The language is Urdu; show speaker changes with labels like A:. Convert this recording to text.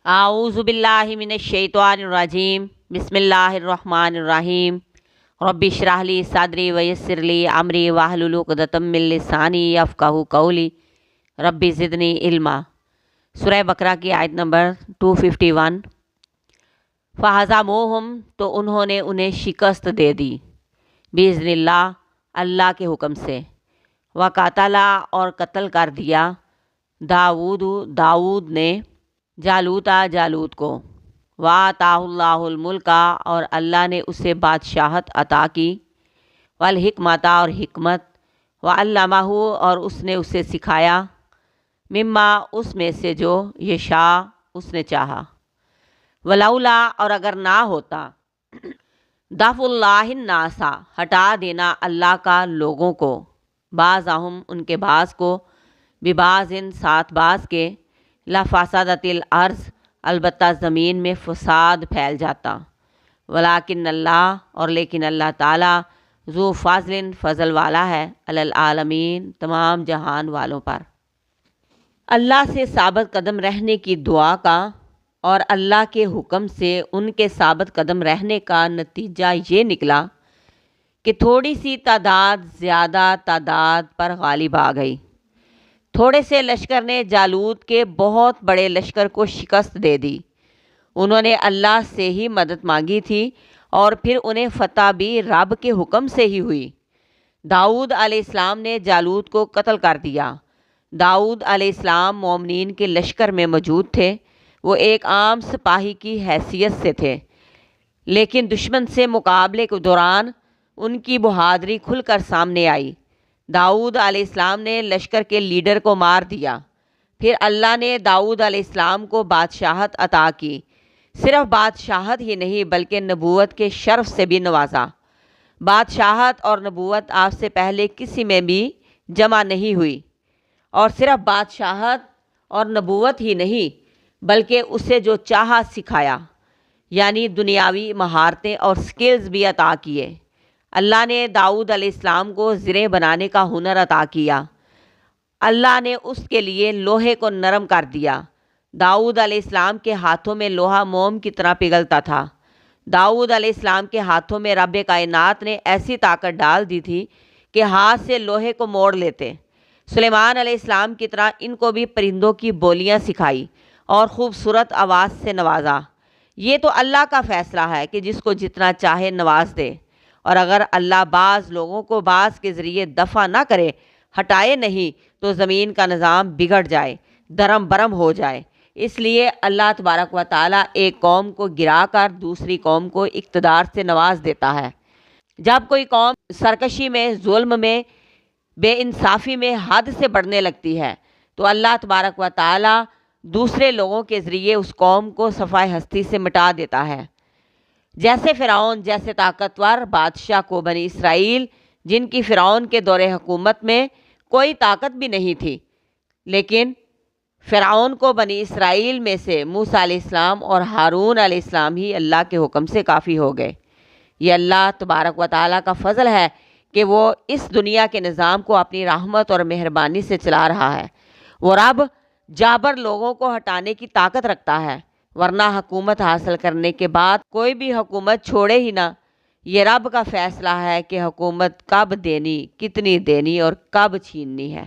A: اعوذ باللہ من الشیطان الرجیم بسم اللہ الرحمن الرحیم رب اشرح لی صدری ویسر لی امری واحلل عقدۃ من لسانی یفقہوا قولی رب زدنی علما۔ سورہ بقرہ کی آیت نمبر 251۔ فہزموہم، تو انہوں نے انہیں شکست دے دی، باذن اللہ، اللہ کے حکم سے، وقاتلا، اور قتل کر دیا، داؤد نے، جالوت کو، وآتاہ اللہ الملک، اور اللہ نے اسے بادشاہت عطا کی، والحکمت، اور حکمت، وعلمہ، اور اس نے اسے سکھایا، مما، اس میں سے جو یشاء، اس نے چاہا، ولولا، اور اگر نہ ہوتا، دفع اللہ الناس، ہٹا دینا اللہ کا لوگوں کو، بعضہم، ان کے بعض کو، ببعض، ساتھ بعض کے، لفسدت الارض، البتہ زمین میں فساد پھیل جاتا، ولیکن اللہ، اور لیکن اللہ تعالیٰ، ذو فضل، فضل والا ہے، علی العالمین، تمام جہان والوں پر۔ اللہ سے ثابت قدم رہنے کی دعا کا اور اللہ کے حکم سے ان کے ثابت قدم رہنے کا نتیجہ یہ نکلا کہ تھوڑی سی تعداد زیادہ تعداد پر غالب آ گئی۔ تھوڑے سے لشکر نے جالوت کے بہت بڑے لشکر کو شکست دے دی۔ انہوں نے اللہ سے ہی مدد مانگی تھی، اور پھر انہیں فتح بھی رب کے حکم سے ہی ہوئی۔ داؤد علیہ السلام نے جالوت کو قتل کر دیا۔ داؤد علیہ السلام مومنین کے لشکر میں موجود تھے، وہ ایک عام سپاہی کی حیثیت سے تھے، لیکن دشمن سے مقابلے کے دوران ان کی بہادری کھل کر سامنے آئی۔ داؤد علیہ السلام نے لشکر کے لیڈر کو مار دیا۔ پھر اللہ نے داؤد علیہ السلام کو بادشاہت عطا کی، صرف بادشاہت ہی نہیں بلکہ نبوت کے شرف سے بھی نوازا۔ بادشاہت اور نبوت آپ سے پہلے کسی میں بھی جمع نہیں ہوئی، اور صرف بادشاہت اور نبوت ہی نہیں بلکہ اسے جو چاہا سکھایا، یعنی دنیاوی مہارتیں اور سکلز بھی عطا کیے۔ اللہ نے داؤد علیہ السلام کو زرع بنانے کا ہنر عطا کیا۔ اللہ نے اس کے لیے لوہے کو نرم کر دیا۔ داؤد علیہ السلام کے ہاتھوں میں لوہا موم کی طرح پگھلتا تھا۔ داؤد علیہ السلام کے ہاتھوں میں رب کائنات نے ایسی طاقت ڈال دی تھی کہ ہاتھ سے لوہے کو موڑ لیتے۔ سلیمان علیہ السلام کی طرح ان کو بھی پرندوں کی بولیاں سکھائی اور خوبصورت آواز سے نوازا۔ یہ تو اللہ کا فیصلہ ہے کہ جس کو جتنا چاہے نواز دے، اور اگر اللہ بعض لوگوں کو بعض کے ذریعے دفع نہ کرے، ہٹائے نہیں، تو زمین کا نظام بگڑ جائے، درم برم ہو جائے۔ اس لیے اللہ تبارک و تعالیٰ ایک قوم کو گرا کر دوسری قوم کو اقتدار سے نواز دیتا ہے۔ جب کوئی قوم سرکشی میں، ظلم میں، بے انصافی میں حد سے بڑھنے لگتی ہے، تو اللہ تبارک و تعالیٰ دوسرے لوگوں کے ذریعے اس قوم کو صفحہ ہستی سے مٹا دیتا ہے۔ جیسے فرعون جیسے طاقتور بادشاہ کو بنی اسرائیل، جن کی فرعون کے دور حکومت میں کوئی طاقت بھی نہیں تھی، لیکن فرعون کو بنی اسرائیل میں سے موسیٰ علیہ السلام اور ہارون علیہ السلام ہی اللہ کے حکم سے کافی ہو گئے۔ یہ اللہ تبارک و تعالیٰ کا فضل ہے کہ وہ اس دنیا کے نظام کو اپنی رحمت اور مہربانی سے چلا رہا ہے۔ وہ رب جابر لوگوں کو ہٹانے کی طاقت رکھتا ہے، ورنہ حکومت حاصل کرنے کے بعد کوئی بھی حکومت چھوڑے ہی نہ۔ یہ رب کا فیصلہ ہے کہ حکومت کب دینی، کتنی دینی اور کب چھیننی ہے۔